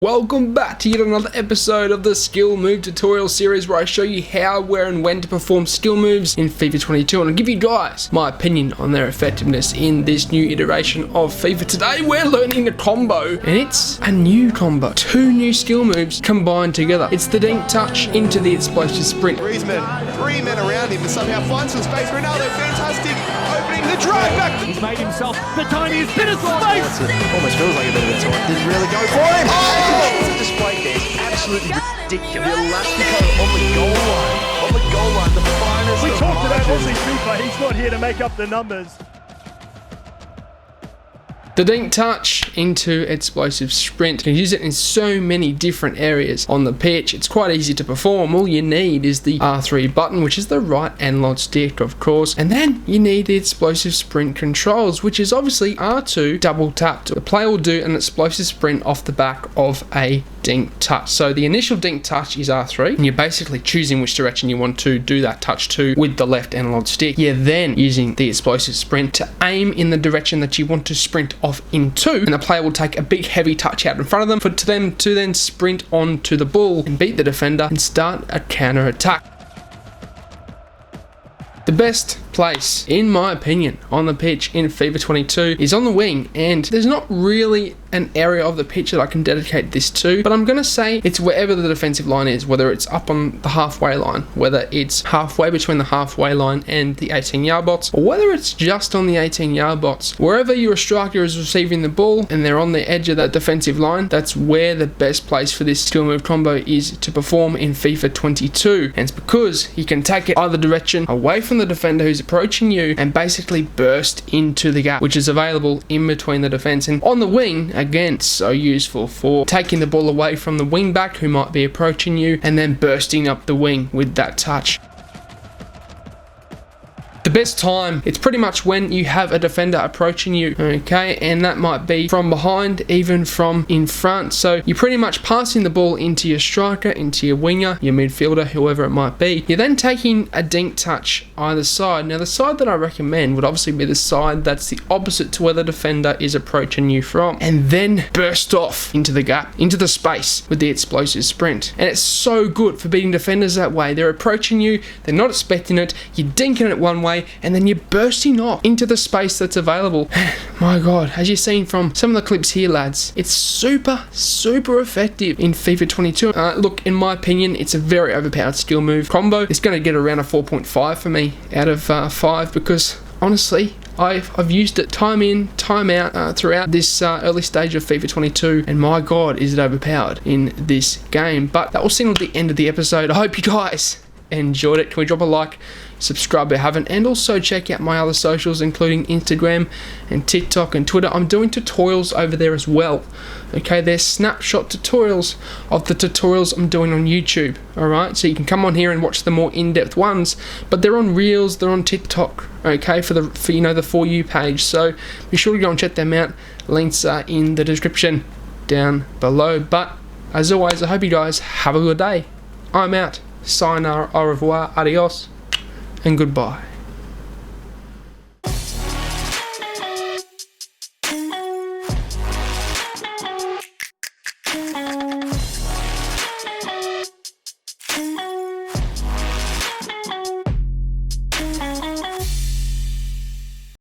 Welcome back to yet another episode of the Skill Move Tutorial series where I show you how, where and when to perform skill moves in FIFA 22 and I'll give you guys my opinion on their effectiveness in this new iteration of FIFA. Today we're learning the combo and it's a new combo. Two new skill moves combined together. It's the dink touch into the explosive sprint. Griezmann, three men around him and somehow finds some space. Ronaldo, fantastic, opening the drive back. He's made himself the tiniest bit of space. Almost feels like a bit of a taunt. Didn't really go for him. The display there is absolutely ridiculous. The Elastico on the goal line. On the goal line, the finest. We of talked about margins. Aussie Super. He's not here to make up the numbers. The dink touch into explosive sprint. You can use it in so many different areas on the pitch. It's quite easy to perform. All you need is the R3 button, which is the right analog stick, of course. And then you need the explosive sprint controls, which is obviously R2 double tapped. The player will do an explosive sprint off the back of a dink touch. So the initial dink touch is R3, and you're basically choosing which direction you want to do that touch to with the left analog stick. You're then using the explosive sprint to aim in the direction that you want to sprint off into, and the player will take a big heavy touch out in front of them for them to then sprint onto the ball and beat the defender and start a counter attack. The best place, in my opinion, on the pitch in FIFA 22 is on the wing, and there's not really an area of the pitch that I can dedicate this to, but I'm going to say it's wherever the defensive line is, whether it's up on the halfway line, whether it's halfway between the halfway line and the 18-yard box, or whether it's just on the 18-yard box. Wherever your striker is receiving the ball and they're on the edge of that defensive line, that's where the best place for this skill move combo is to perform in FIFA 22, and it's because you can take it either direction away from the defender who's approaching you and basically burst into the gap, which is available in between the defense. And on the wing, again, so useful for taking the ball away from the wing back who might be approaching you and then bursting up the wing with that touch. The best time, it's pretty much when you have a defender approaching you, okay, and that might be from behind, even from in front. So you're pretty much passing the ball into your striker, into your winger, your midfielder, whoever it might be. You're then taking a dink touch either side. Now the side that I recommend would obviously be the side that's the opposite to where the defender is approaching you from, and then burst off into the gap, into the space with the explosive sprint. And it's so good for beating defenders that way. They're approaching you, they're not expecting it, you're dinking it one way, and then you're bursting off into the space that's available. My god, as you've seen from some of the clips here, lads, it's super effective in FIFA 22. Look, in my opinion, it's a very overpowered skill move combo. It's going to get around a 4.5 for me out of 5 because honestly, I've used it time in, time out throughout this early stage of FIFA 22, and my god, is it overpowered in this game. But that will signal the end of the episode. I hope you guys enjoyed it. Can we drop a like, subscribe if you haven't, and also check out my other socials including Instagram and TikTok and Twitter. I'm doing tutorials over there as well, okay? They're snapshot tutorials of the tutorials I'm doing on YouTube, alright? So you can come on here and watch the more in-depth ones, but they're on Reels, they're on TikTok, okay, for you know, the For You page. So be sure to go and check them out. Links are in the description down below. But as always, I hope you guys have a good day. I'm out. Sayonara, au revoir, adios, and goodbye.